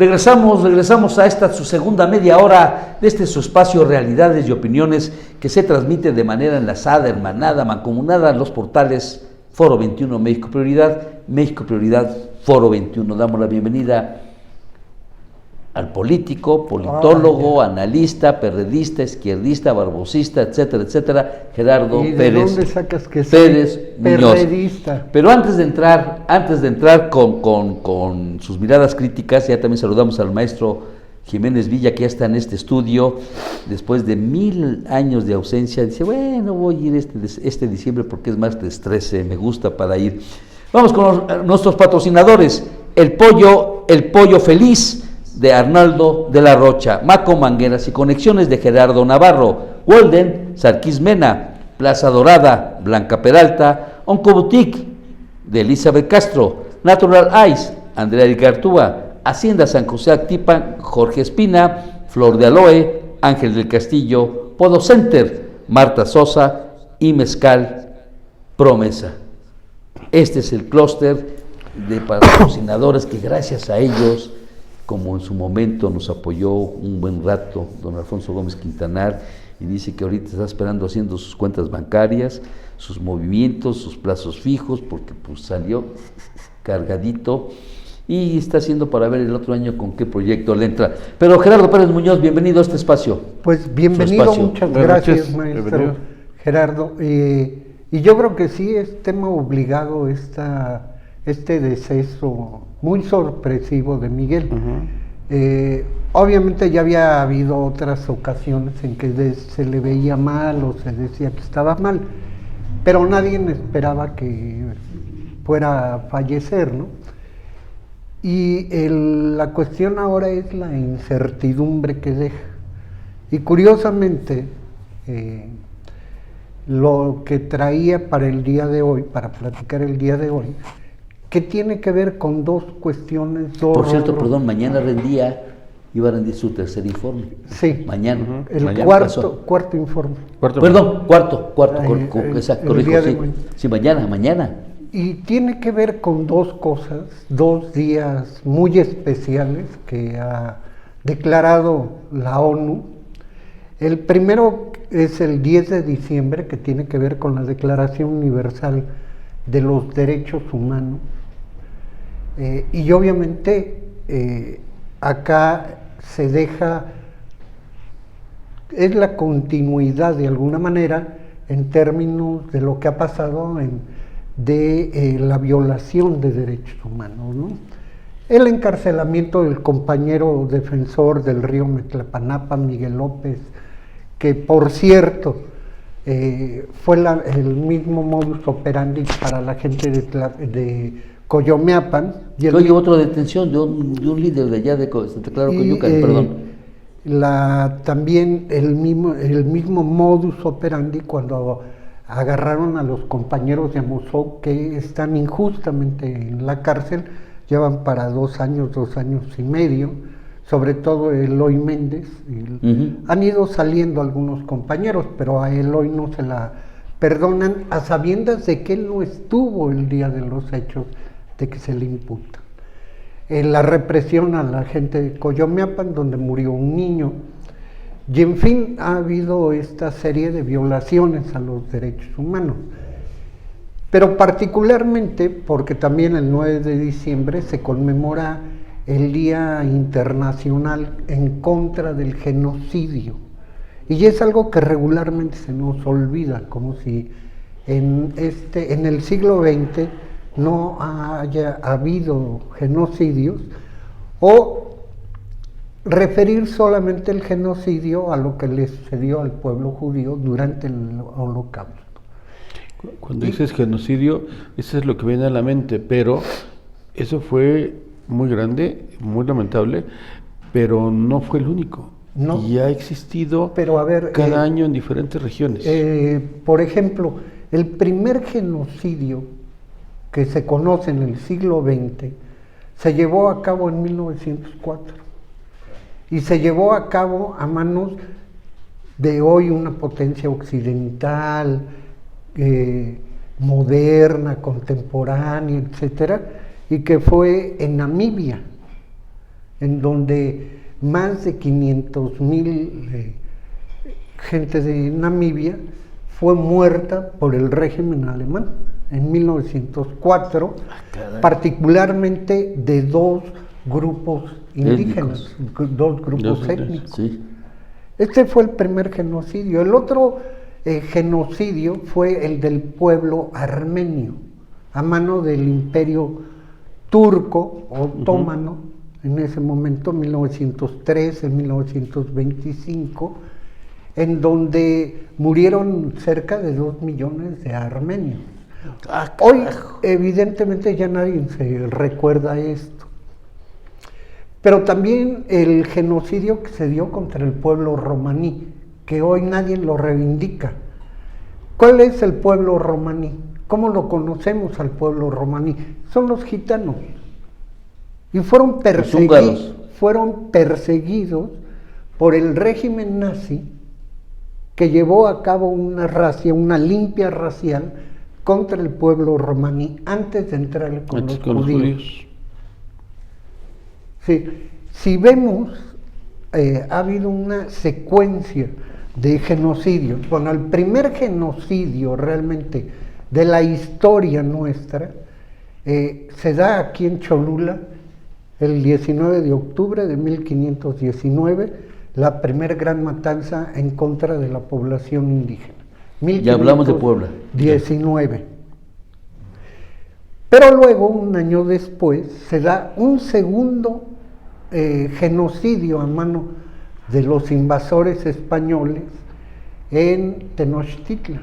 Regresamos a esta su segunda media hora de su espacio Realidades y Opiniones, que se transmite de manera enlazada, hermanada, mancomunada en los portales Foro 21 México Prioridad Foro 21. Damos la bienvenida al político, politólogo, analista, perredista, izquierdista, barbosista, etcétera, etcétera, Gerardo ¿Y de Pérez. dónde sacas que Pérez Muñoz. Perredista? Pero antes de entrar con sus miradas críticas, ya también saludamos al maestro Jiménez Villa, que ya está en este estudio, después de 1000 años de ausencia. Dice, bueno, voy a ir este diciembre porque es martes 13, me gusta para ir. Vamos con nuestros patrocinadores, el pollo feliz de Arnaldo de la Rocha, Maco Mangueras y Conexiones de Gerardo Navarro, Walden, Sarquís Mena, Plaza Dorada, Blanca Peralta, Oncoboutique de Elizabeth Castro, Natural Ice, Andrea Igartúa, Hacienda San José Actipan, Jorge Espina, Flor de Aloe, Ángel del Castillo, Podo Center, Marta Sosa y Mezcal Promesa. Este es el clúster de patrocinadores que gracias a ellos, como en su momento nos apoyó un buen rato don Alfonso Gómez Quintanar, y dice que ahorita está esperando haciendo sus cuentas bancarias, sus movimientos, sus plazos fijos, porque pues salió cargadito y está haciendo para ver el otro año con qué proyecto le entra. Pero Gerardo Pérez Muñoz, bienvenido a este espacio. Pues bienvenido, muchas gracias, maestro Gerardo. Y yo creo que sí es tema obligado este deceso muy sorpresivo de Miguel. Obviamente ya había habido otras ocasiones en que se le veía mal o se decía que estaba mal, pero nadie esperaba que fuera a fallecer, ¿no? Y la cuestión ahora es la incertidumbre que deja. Y curiosamente, lo que traía para el día de hoy, para platicar el día de hoy, que tiene que ver con dos cuestiones. Por cierto, perdón, mañana iba a rendir su tercer informe. Sí. Mañana. El cuarto informe. Cuarto, exacto, corrijo, sí. Sí, mañana. Y tiene que ver con dos cosas, 2 días muy especiales que ha declarado la ONU. El primero es el 10 de diciembre, que tiene que ver con la Declaración Universal de los Derechos Humanos. Y obviamente acá se deja, es la continuidad de alguna manera en términos de lo que ha pasado de la violación de derechos humanos, ¿no? El encarcelamiento del compañero defensor del río Metlapanapa, Miguel López, que por cierto fue el mismo modus operandi para la gente de Coyomeapan. Oye, otra detención de un líder de allá de Santa Clara Coyuca, perdón. También el mismo modus operandi cuando agarraron a los compañeros de Amozoc que están injustamente en la cárcel, llevan para 2 años y medio, sobre todo Eloy Méndez. Han ido saliendo algunos compañeros, pero a Eloy no se la perdonan, a sabiendas de que él no estuvo el día de los hechos de que se le imputa. La represión a la gente de Coyomeapan, donde murió un niño, y en fin, ha habido esta serie de violaciones a los derechos humanos. Pero particularmente porque también el 9 de diciembre se conmemora el Día Internacional en contra del genocidio. Y es algo que regularmente se nos olvida, como si en el siglo XX no haya habido genocidios, o referir solamente el genocidio a lo que le sucedió al pueblo judío durante el Holocausto. Cuando dices genocidio, eso es lo que viene a la mente, pero eso fue muy grande, muy lamentable, pero no fue el único. No. Y ha existido pero a ver, cada año en diferentes regiones. Por ejemplo, el primer genocidio que se conoce en el siglo XX se llevó a cabo en 1904. Y se llevó a cabo a manos de hoy una potencia occidental, moderna, contemporánea, etcétera, y que fue en Namibia. en donde más de 500,000 gente de Namibia fue muerta por el régimen alemán en 1904, particularmente de dos grupos indígenas, dos grupos étnicos. Sí. Este fue el primer genocidio. El otro genocidio fue el del pueblo armenio, a mano del imperio turco otomano, en ese momento, 1913, 1925, en donde murieron cerca de 2 millones de armenios. Hoy, evidentemente, ya nadie se recuerda esto. Pero también el genocidio que se dio contra el pueblo romaní, que hoy nadie lo reivindica. ¿Cuál es el pueblo romaní? ¿Cómo lo conocemos al pueblo romaní? Son los gitanos. Y fueron perseguidos por el régimen nazi, que llevó a cabo una limpia racial contra el pueblo romaní antes de entrar con los judíos. Sí, si vemos, ha habido una secuencia de genocidios. Bueno, el primer genocidio realmente de la historia nuestra se da aquí en Cholula el 19 de octubre de 1519, la primera gran matanza en contra de la población indígena. Ya hablamos de Puebla. 19. Pero luego, un año después, se da un segundo genocidio a mano de los invasores españoles en Tenochtitlan,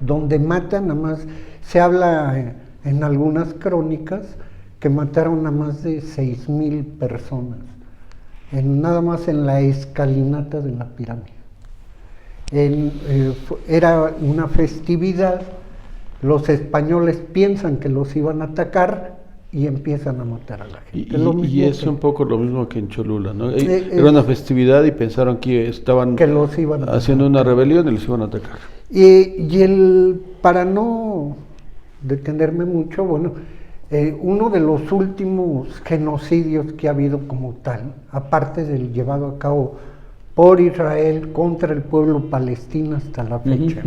donde matan a más, se habla en algunas crónicas que mataron a más de 6,000 personas, nada más en la escalinata de la pirámide. Era una festividad, los españoles piensan que los iban a atacar y empiezan a matar a la gente. Y es un poco lo mismo que en Cholula, ¿no? Era una festividad y pensaron que estaban haciendo una rebelión y los iban a atacar. Para no detenerme mucho, bueno, uno de los últimos genocidios que ha habido como tal, aparte del llevado a cabo por Israel contra el pueblo palestino hasta la fecha,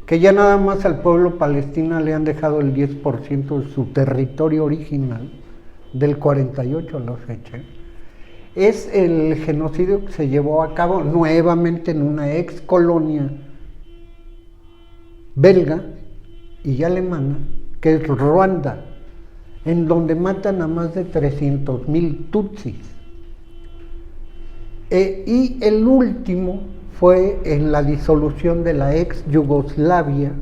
que ya nada más al pueblo palestino le han dejado el 10% de su territorio original, del 48 a la fecha, es el genocidio que se llevó a cabo nuevamente en una ex colonia belga y alemana, que es Ruanda, en donde matan a más de 300,000 tutsis. Y el último fue en la disolución de la ex Yugoslavia,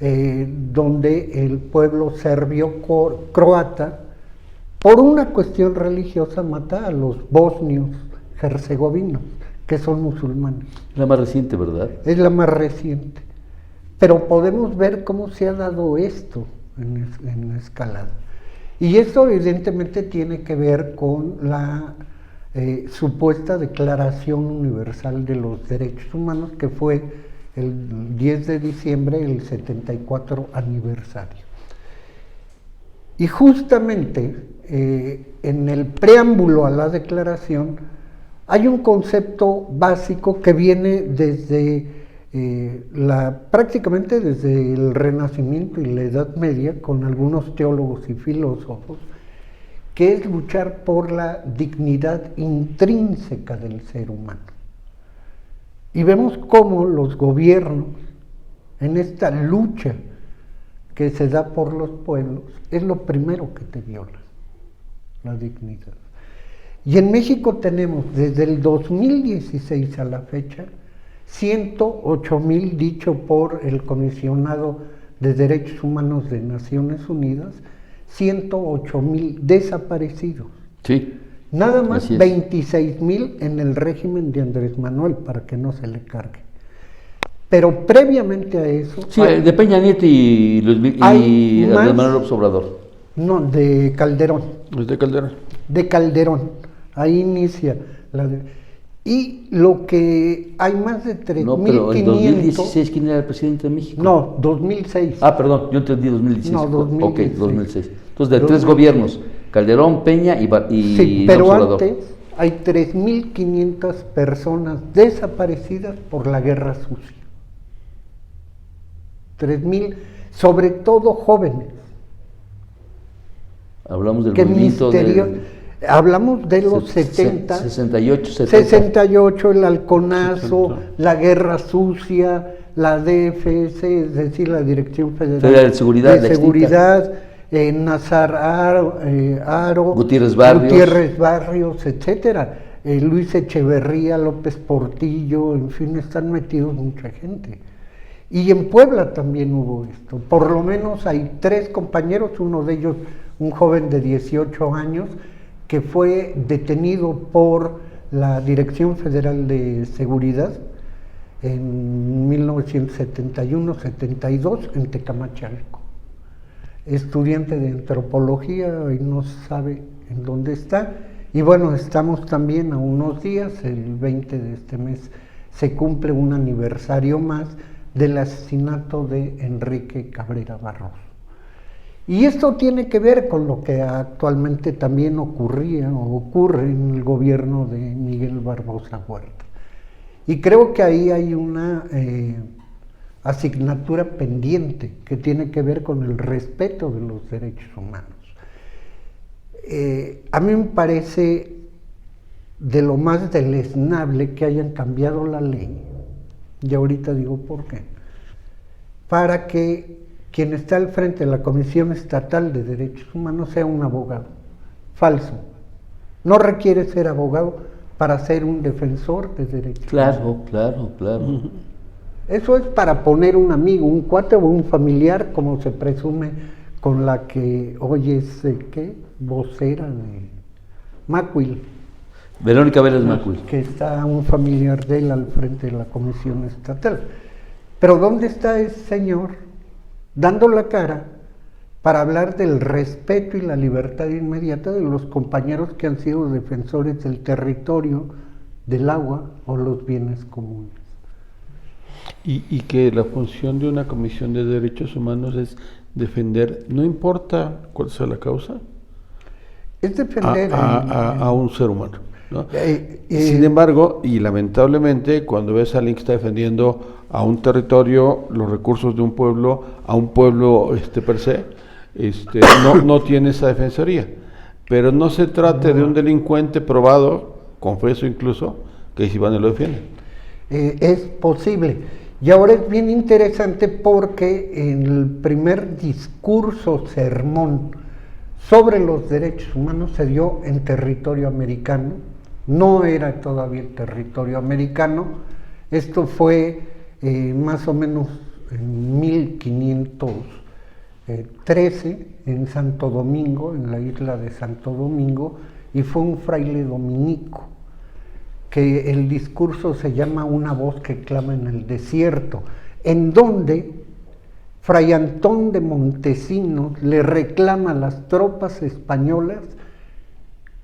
donde el pueblo serbio-croata, por una cuestión religiosa, mata a los bosnios herzegovinos, que son musulmanes. La más reciente, ¿verdad? Es la más reciente. Pero podemos ver cómo se ha dado esto en escalada. Y esto evidentemente tiene que ver con la supuesta Declaración Universal de los Derechos Humanos, que fue el 10 de diciembre, el 74 aniversario. Y justamente en el preámbulo a la declaración hay un concepto básico que viene desde prácticamente desde el Renacimiento y la Edad Media, con algunos teólogos y filósofos, que es luchar por la dignidad intrínseca del ser humano. Y vemos cómo los gobiernos, en esta lucha que se da por los pueblos, es lo primero que te viola, la dignidad. Y en México tenemos, desde el 2016 a la fecha, 108,000, dicho por el Comisionado de Derechos Humanos de Naciones Unidas, 108,000 desaparecidos. Sí. Nada más 26,000 en el régimen de Andrés Manuel, para que no se le cargue. Pero previamente a eso... Sí, de Peña Nieto y Andrés Manuel López Obrador. No, de Calderón. ¿Es de Calderón? De Calderón. Ahí inicia la... Y lo que hay más de 3,500... No, pero en 2016, ¿quién era el presidente de México? No, 2006. Ah, perdón, yo entendí 2016. No, 2016. Ok, 2006. Entonces, de 3 gobiernos. Calderón, Peña y Sí, López pero Obrador. antes hay 3.500 personas desaparecidas por la guerra sucia. 3.000, sobre todo jóvenes. Hablamos del Qué movimiento misterio. del Hablamos de los 70, 68, 70. 68, el halconazo, 70. la guerra sucia, la DFS, es decir, la Dirección Federal de Seguridad, la de extinta. Seguridad, Nazar Aro, Gutiérrez Barrios, etcétera. Luis Echeverría, López Portillo, en fin, están metidos mucha gente. Y en Puebla también hubo esto. Por lo menos hay 3 compañeros, uno de ellos un joven de 18 años, que fue detenido por la Dirección Federal de Seguridad en 1971-72 en Tecamachalco. Estudiante de antropología y no sabe en dónde está. Y bueno, estamos también a unos días, el 20 de este mes, se cumple un aniversario más del asesinato de Enrique Cabrera Barros. Y esto tiene que ver con lo que actualmente también ocurre en el gobierno de Miguel Barbosa Huerta. Y creo que ahí hay una asignatura pendiente que tiene que ver con el respeto de los derechos humanos. A mí me parece de lo más deleznable que hayan cambiado la ley, y ahorita digo por qué, para que quien está al frente de la Comisión Estatal de Derechos Humanos sea un abogado. Falso. No requiere ser abogado para ser un defensor de derechos humanos. Claro. Eso es para poner un amigo, un cuate o un familiar, como se presume con la que hoy es, vocera de Macuil. Verónica Vélez Macuil. Que está un familiar de él al frente de la Comisión Estatal. Pero ¿dónde está ese señor dando la cara para hablar del respeto y la libertad inmediata de los compañeros que han sido defensores del territorio, del agua o los bienes comunes? Y que la función de una comisión de derechos humanos es defender, no importa cuál sea la causa, Es defender a un ser humano, ¿no? Sin embargo, y lamentablemente, cuando ves a alguien que está defendiendo a un territorio, los recursos de un pueblo, a un pueblo per se, no tiene esa defensoría. Pero no se trate de un delincuente probado, confeso incluso, que si van y lo defienden. Es posible. Y ahora es bien interesante porque en el primer discurso sermón sobre los derechos humanos se dio en territorio americano. No era todavía el territorio americano. Esto fue más o menos en 1513 en Santo Domingo, en la isla de Santo Domingo, y fue un fraile dominico, que el discurso se llama Una voz que clama en el desierto, en donde Fray Antón de Montesinos le reclama a las tropas españolas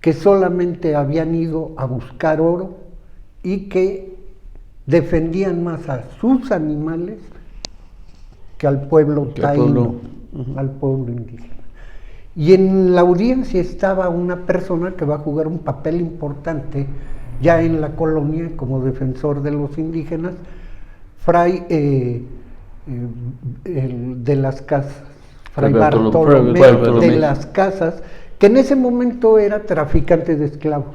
que solamente habían ido a buscar oro y que defendían más a sus animales que al pueblo taíno, al pueblo indígena. Y en la audiencia estaba una persona que va a jugar un papel importante ya en la colonia como defensor de los indígenas, Fray de las Casas, Fray Bartolomé de las Casas, que en ese momento era traficante de esclavos.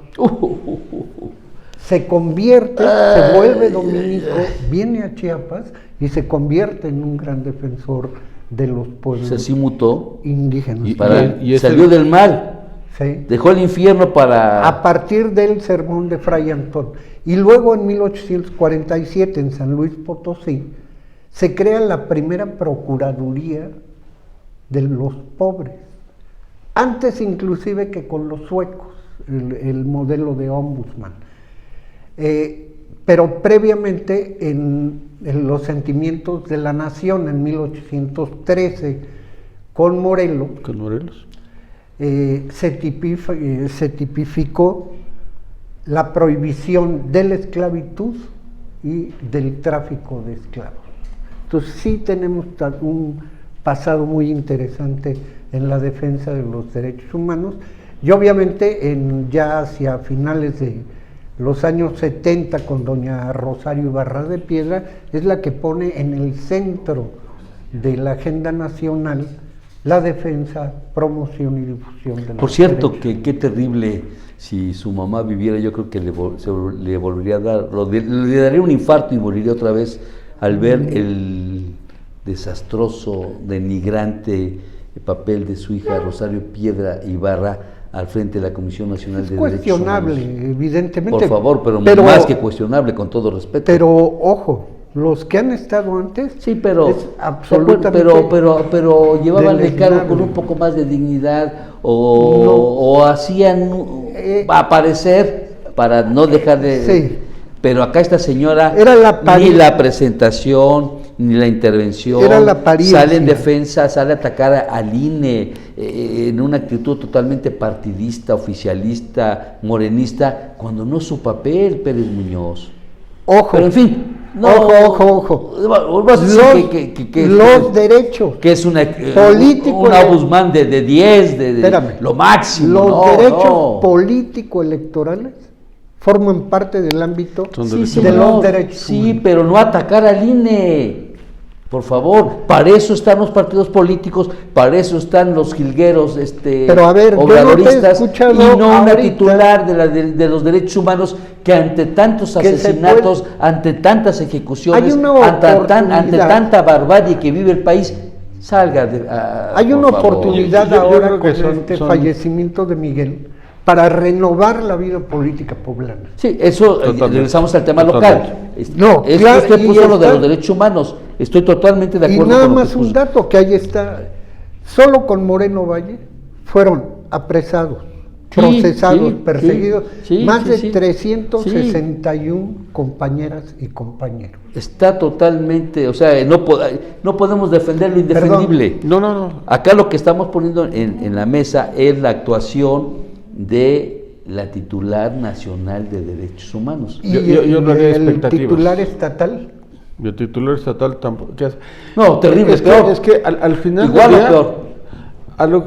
Se convierte, se vuelve dominico, viene a Chiapas y se convierte en un gran defensor de los pueblos Se mutó indígenas. Y salió del mal, Sí. dejó el infierno para... A partir del sermón de Fray Antón. Y luego en 1847 en San Luis Potosí se crea la primera Procuraduría de los pobres, antes inclusive que con los suecos, el modelo de ombudsman. Pero previamente en los sentimientos de la nación en 1813 con Morelos, se tipificó la prohibición de la esclavitud y del tráfico de esclavos. Entonces sí tenemos un pasado muy interesante en la defensa de los derechos humanos, Y obviamente ya hacia finales de los años 70 con doña Rosario Ibarra de Piedra, es la que pone en el centro de la agenda nacional la defensa, promoción y difusión de los Por cierto, derechos. qué terrible, si su mamá viviera, yo creo que le volvería a dar, le daría un infarto y moriría otra vez al ver el desastroso, denigrante papel de su hija Rosario Piedra Ibarra al frente de la Comisión Nacional de Derechos Cuestionable, Humanos. evidentemente. Por favor, pero más que cuestionable, con todo respeto. Pero ojo, los que han estado antes, sí, pero es absolutamente pero llevaban el cargo con deleznable. un poco más de dignidad o hacían aparecer para no dejar de... Sí. Pero acá esta señora, Era ni la presentación, ni la intervención, era la apariencia. sale en defensa, sale a atacar al INE en una actitud totalmente partidista, oficialista, morenista, cuando no es su papel, Pérez Muñoz. Ojo. Pero en fin, no, ojo. Vas a decir Los derechos. que es una político, un ombudsman de 10, espérame, lo máximo. Los derechos político-electorales forman parte del ámbito de los derechos. Sí, humanos. pero no atacar al INE. Por favor, para eso están los partidos políticos, para eso están los jilgueros Pero a ver, obradoristas, yo no te he y no una ahorita titular de los derechos humanos que ante tantos asesinatos, ante tantas ejecuciones, ante tanta barbarie que vive el país, salga hay una oportunidad Yo ahora creo que con este fallecimiento de Miguel para renovar la vida política poblana. Sí, eso, regresamos al tema local. No, claro, usted puso lo de está, los derechos humanos, estoy totalmente de acuerdo. Y nada con lo más que un puso. dato, que ahí está, solo con Moreno Valle fueron apresados, procesados, perseguidos, más de 361 compañeras y compañeros. Está totalmente, o sea, no podemos defender lo indefendible. No. Acá lo que estamos poniendo en la mesa es la actuación de la titular nacional de derechos humanos. Y yo no haría el expectativas. titular estatal. El titular estatal tampoco. No, terrible, es que al final igual del o día, peor.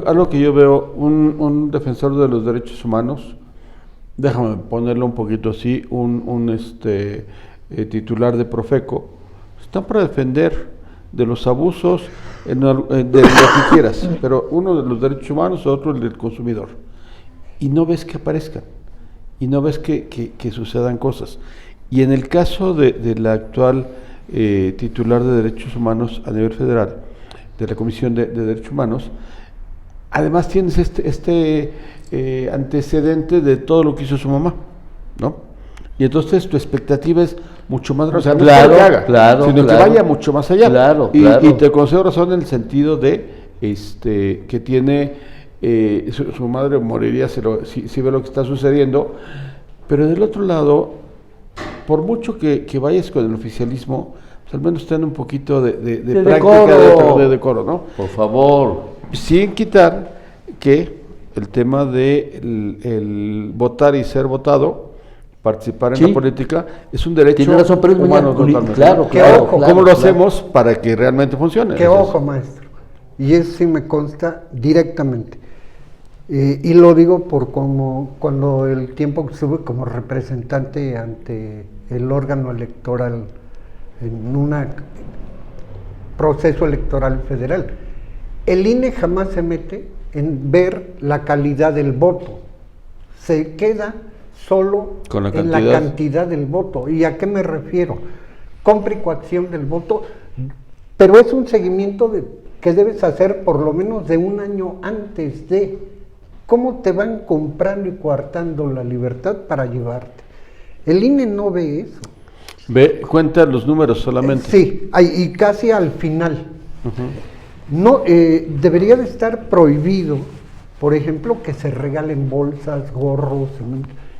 Algo que yo veo, un defensor de los derechos humanos, déjame ponerlo un poquito así, titular de Profeco, están para defender de los abusos, de lo que quieras, pero uno de los derechos humanos, otro el del consumidor. Y no ves que aparezcan, y no ves que sucedan cosas. Y en el caso de la actual titular de Derechos Humanos a nivel federal, de la Comisión de Derechos Humanos, además tienes este antecedente de todo lo que hizo su mamá, ¿no? Y entonces tu expectativa es mucho más grande, no claro, es que haga, claro, sino claro, que vaya mucho más allá. Claro, y te concedo razón en el sentido de que tiene su madre moriría si ve lo que está sucediendo, pero del otro lado, por mucho que vayas con el oficialismo, pues al menos ten un poquito de práctica, de decoro, ¿no? Por favor. Sin quitar que el tema de el votar y ser votado, participar en la política, es un derecho Tiene razón, pero es humano totalmente. Claro, ¿Cómo lo hacemos para que realmente funcione? Que ojo, maestro, y eso sí me consta directamente. Y lo digo por cuando el tiempo que estuve como representante ante el órgano electoral en un proceso electoral federal. El INE jamás se mete en ver la calidad del voto, se queda solo en la cantidad del voto. ¿Y a qué me refiero? Compra y coacción del voto, pero es un seguimiento que debes hacer por lo menos de un año antes de cómo te van comprando y coartando la libertad para llevarte. El INE no ve eso. Cuenta los números solamente. Sí, y casi al final. No, debería de estar prohibido, por ejemplo, que se regalen bolsas, gorros.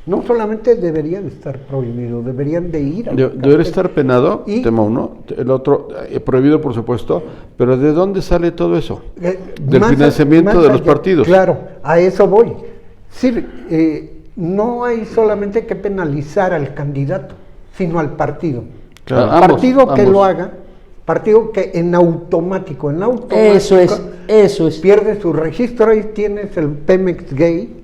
No solamente debería de estar prohibido, deberían de ir a debería estar penado, tema uno, el otro prohibido por supuesto, pero ¿de dónde sale todo eso? Del financiamiento de los partidos. Claro, a eso voy. Sí, no hay solamente que penalizar al candidato, sino al partido. Claro, el partido que lo haga, partido que en automático eso es pierde su registro. Ahí tienes el Pemex Gay,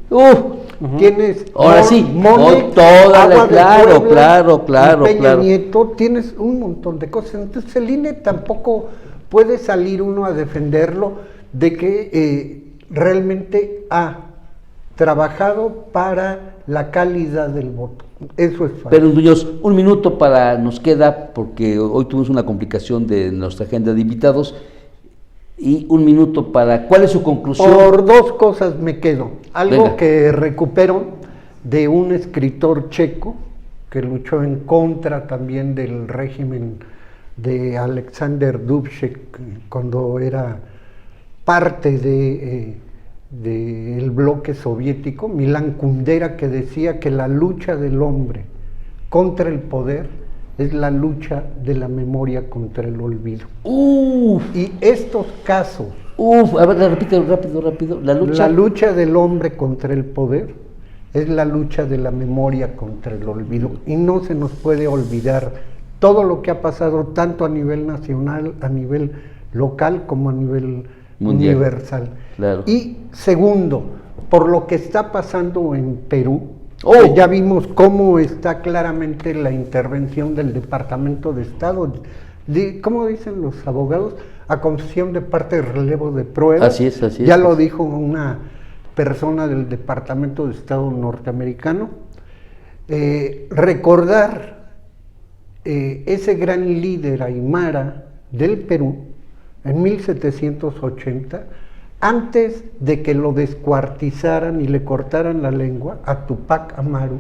Tienes ahora sí, Monex, toda Agua la, de claro, Puebla, claro, y Peña claro. Nieto, tienes un montón de cosas. Entonces el INE tampoco puede salir uno a defenderlo de que realmente ha trabajado para la calidad del voto. Eso es fácil. Pero Muñoz, un minuto nos queda, porque hoy tuvimos una complicación de nuestra agenda de invitados, y un minuto ¿cuál es su conclusión? Por dos cosas me quedo. Algo Venga. que recupero de un escritor checo que luchó en contra también del régimen de Alexander Dubček cuando era parte del bloque soviético, Milan Kundera, que decía que la lucha del hombre contra el poder es la lucha de la memoria contra el olvido. Y estos casos, A ver, repite rápido, la lucha del hombre contra el poder es la lucha de la memoria contra el olvido, y no se nos puede olvidar todo lo que ha pasado tanto a nivel nacional, a nivel local, como a nivel mundial, universal. Claro. Y segundo, por lo que está pasando en Perú, ya vimos cómo está claramente la intervención del Departamento de Estado, ¿cómo dicen los abogados? A concesión de parte de relevo de pruebas. Así es. Ya lo dijo una persona del Departamento de Estado norteamericano. Recordar ese gran líder aymara del Perú en 1780, antes de que lo descuartizaran y le cortaran la lengua, a Tupac Amaru.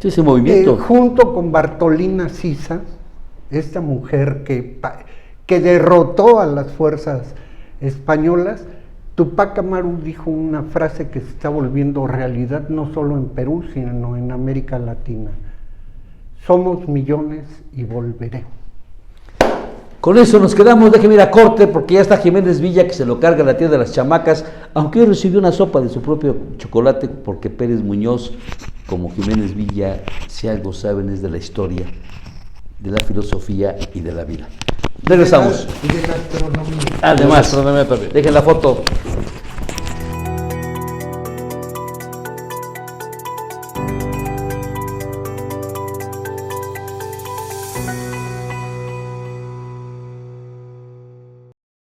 Sí, ese movimiento. Junto con Bartolina Sisa, esta mujer que derrotó a las fuerzas españolas. Tupac Amaru dijo una frase que se está volviendo realidad no solo en Perú, sino en América Latina: somos millones y volveré. Con eso nos quedamos, déjeme ir a corte, porque ya está Jiménez Villa, que se lo carga la tía de las chamacas, aunque hoy recibió una sopa de su propio chocolate, porque Pérez Muñoz, como Jiménez Villa, si algo saben es de la historia, de la filosofía y de la vida. Regresamos. Y de la astronomía. Además, dejen la foto.